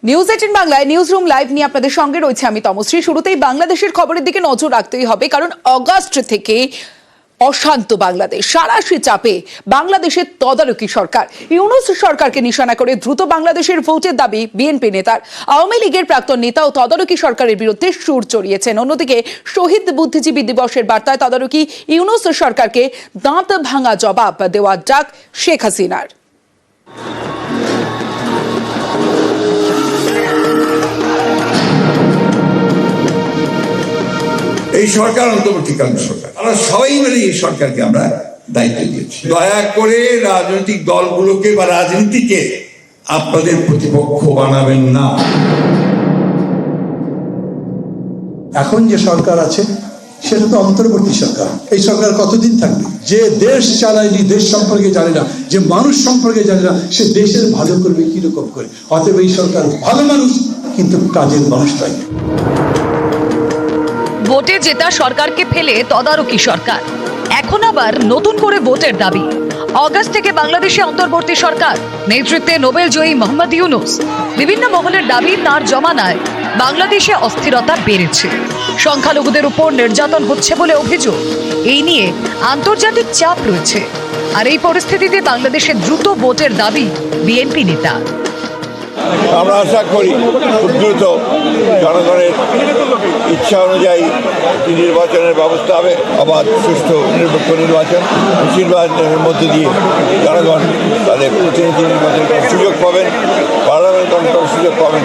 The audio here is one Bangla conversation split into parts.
নিউজ 18 বাংলায় নিউজ রুম লাইভ নিয়ে আপনাদের সঙ্গে রয়েছে আমি তমশ্রী। শুরুতেই বাংলাদেশের খবরের দিকে নজর রাখতেই হবে, কারণ অগাস্ট থেকে অশান্ত বাংলাদেশ, সাঁড়াশি চাপে বাংলাদেশের তদারকি সরকার। ইউনূস সরকারকে নিশানা করে দ্রুত বাংলাদেশের ভোটের দাবি বিএনপি নেতার। আওয়ামী লীগের প্রাক্তন নেতা ও তদারকি সরকারের বিরুদ্ধে সুর চড়িয়েছেন। অন্যদিকে শহীদ বুদ্ধিজীবী দিবসের বার্তায় তদারকি ইউনূস সরকারকে দাঁত ভাঙা জবাব দেওয়ার ডাক শেখ হাসিনার। এই সরকার অন্তর্বর্তীকালীন সরকার, আমরা সবাই মিলে এই সরকারকে আমরা দায়িত্ব দিয়েছি। দয়া করে রাজনৈতিক দলগুলোকে বা রাজনীতিকে আপনাদের প্রতিপক্ষ বানাবেন না। এখন যে সরকার আছে সেটা তো অন্তর্বর্তী সরকার। এই সরকার কতদিন থাকবে? যে দেশ চালায়নি, দেশ সম্পর্কে জানে না, যে মানুষ সম্পর্কে জানে না, সে দেশের ভালো করবে কিরকম করে? অতএব এই সরকার ভালো মানুষ, কিন্তু কাজের মানুষ তাই। ভোটে জেতা সরকারকে ফেলে তদারকি সরকার, এখন আবার নতুন করে ভোটের দাবি। অগাস্ট থেকে বাংলাদেশে অন্তর্বর্তী সরকার, নেতৃত্বে নোবেল জয়ী মোহাম্মদ ইউনূস। বিভিন্ন মহলের দাবি, তার জমানায় বাংলাদেশে অস্থিরতা বেড়েছে, সংখ্যালঘুদের উপর নির্যাতন হচ্ছে বলে অভিযোগ। এই নিয়ে আন্তর্জাতিক চাপ রয়েছে। আর এই পরিস্থিতিতে বাংলাদেশে দ্রুত ভোটের দাবি বিএনপি নেতা। আমরা আশা করি খুব দ্রুত জনগণের ইচ্ছা অনুযায়ী নির্বাচনের ব্যবস্থা হবে, অবাধ সুষ্ঠু নিরপেক্ষ নির্বাচন। নির্বাচনের মধ্য দিয়ে জনগণ তাদের প্রতিনিধি নির্বাচন করার সুযোগ পাবেন, পার্লামেন্ট করার সুযোগ পাবেন।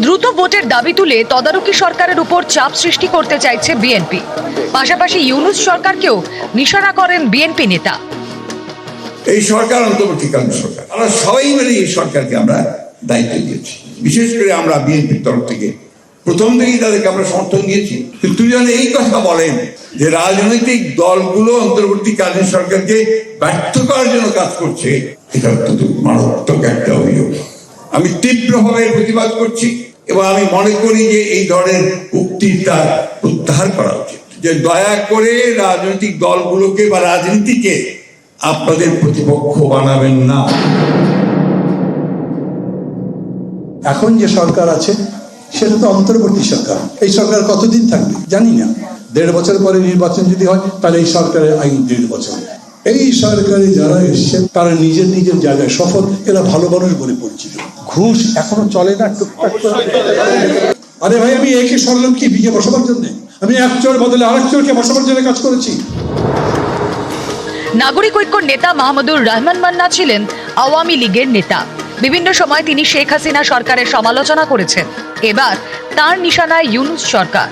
দ্রুত ভোটের দাবি তুলে তদারকি সরকারের উপর চাপ সৃষ্টি করতে চাইছে বিএনপি। পাশাপাশি ইউনূস সরকারকেও নিশানা করেন বিএনপি নেতা। এই সরকার অন্তর্বর্তীকালীন সরকার, আমরা সবাই মিলে এই সরকারকে আমরা দায়িত্ব দিয়েছি। বিশেষ করে আমরা বিএনপির তরফ থেকে প্রথম থেকেই তাদেরকে আমরা সমর্থন দিয়েছি। কিন্তু যেন এই কথা বলেন যে রাজনৈতিক দলগুলো অন্তর্বর্তীকালীন সরকারকে ব্যর্থ করার জন্য কাজ করছে, এটা অত্যন্ত মারাত্মক একটা অভিযোগ। আমি তীব্রভাবে প্রতিবাদ করছি এবং আমি মনে করি যে এই ধরনের উক্তির তার প্রত্যাহার করা উচিত। যে দয়া করে রাজনৈতিক দলগুলোকে বা রাজনীতিকে আপনাদের প্রতিপক্ষ বানাবেন না। এখন যে সরকার আছে সেটা তো অন্তর্বর্তী সরকার। এই সরকার কতদিন থাকবে জানি না। 1.5 বছর পরে নির্বাচন যদি হয়, তাহলে এই সরকারের আইন 1.5 বছর। এই সরকারে যারা এসছে তারা নিজের নিজের জায়গায় সফল, এরা ভালো মানুষ বলে পরিচিত। ঘুষ এখনো চলে না টুকটাক করে। আরে ভাই, আমি একে সরলাম কি বিজে বসাবার জন্য? আমি এক চোর বদলে আরেক চোরকে বসাবার জন্য কাজ করেছি। নাগরিক ঐক্যর নেতা মাহমুদুর রহমান মান্না ছিলেন আওয়ামী লীগের নেতা। বিভিন্ন সময় তিনি শেখ হাসিনা সরকারের সমালোচনা করেছেন। এবার তার নিশানায় ইউনূস সরকার।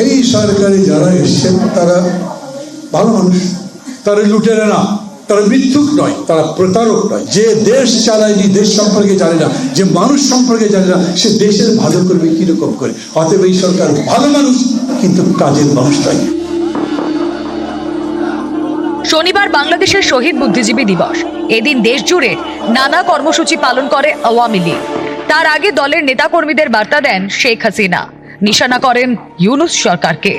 এই সরকারে যারা এসছেন তারা ভালো মানুষ, তারা লুটেরা না, তারা মিথ্যুক নয়, তারা প্রতারক নয়। যে দেশ চালায়নি, দেশ সম্পর্কে জানে না, যে মানুষ সম্পর্কে জানে না, সে দেশের ভালো করবে কিরকম করে? অতএব এই সরকার ভালো মানুষ, কিন্তু কাজের মানুষ তাই। শনিবার বাংলাদেশের শহীদ বুদ্ধিজীবী দিবস। এদিন দেশ জুড়ে নানা কর্মসূচি পালন করে আওয়ামী লীগ। তার আগে দলের নেতাকর্মীদের বার্তা দেন শেখ হাসিনা, নিশানা করেন ইউনূস সরকারকে।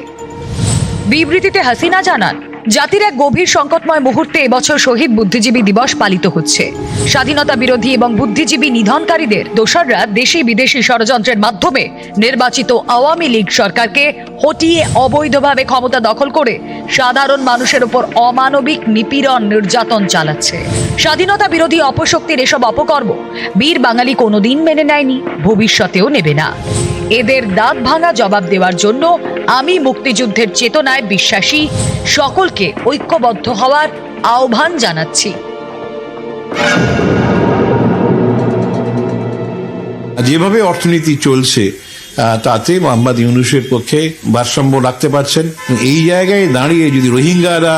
বিবৃতিতে হাসিনা জানান, জাতির এক গভীর সংকটময় মুহূর্তে এবছর শহীদ বুদ্ধিজীবী দিবস পালিত হচ্ছে। স্বাধীনতা বিরোধী এবং বুদ্ধিজীবী নিধনকারীদের দোসররা দেশি বিদেশি ষড়যন্ত্রের মাধ্যমে নির্বাচিত আওয়ামী লীগ সরকারকে হটিয়ে অবৈধভাবে ক্ষমতা দখল করে সাধারণ মানুষের উপর অমানবিক নিপীড়ন নির্যাতন চালাচ্ছে। স্বাধীনতা বিরোধী অপশক্তির এসব অপকর্ম বীর বাঙালি কোনোদিন মেনে নেয়নি, ভবিষ্যতেও নেবে না। এদের দাঁত ভাঙা জবাব দেওয়ার জন্য আমি মুক্তিযুদ্ধের চেতনায় বিশ্বাসী, সকলকে ঐক্যবদ্ধ হওয়ার আহ্বান জানাচ্ছি। যেভাবে অর্থনীতি চলছে তাতে মোহাম্মদ ইউনূসের পক্ষে ভারসাম্য রাখতে পারছেন। এই জায়গায় দাঁড়িয়ে যদি রোহিঙ্গারা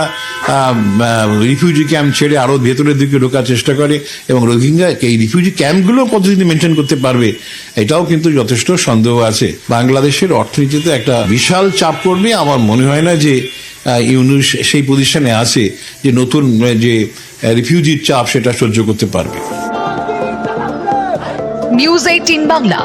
রিফিউজি ক্যাম্প ছেড়ে আরো ভেতরের দিকে ঢোকার চেষ্টা করে এবং রোহিঙ্গা এই রিফিউজি ক্যাম্পগুলো কতদিন মেনটেন করতে পারবে, এটাও কিন্তু যথেষ্ট সন্দেহ আছে। বাংলাদেশের অর্থনীতিতে একটা বিশাল চাপ পড়বে। আমার মনে হয় না যে ইউনূস সেই পজিশনে আছে যে নতুন যে রিফিউজির চাপ সেটা সহ্য করতে পারবে। নিউজ 18 বাংলা।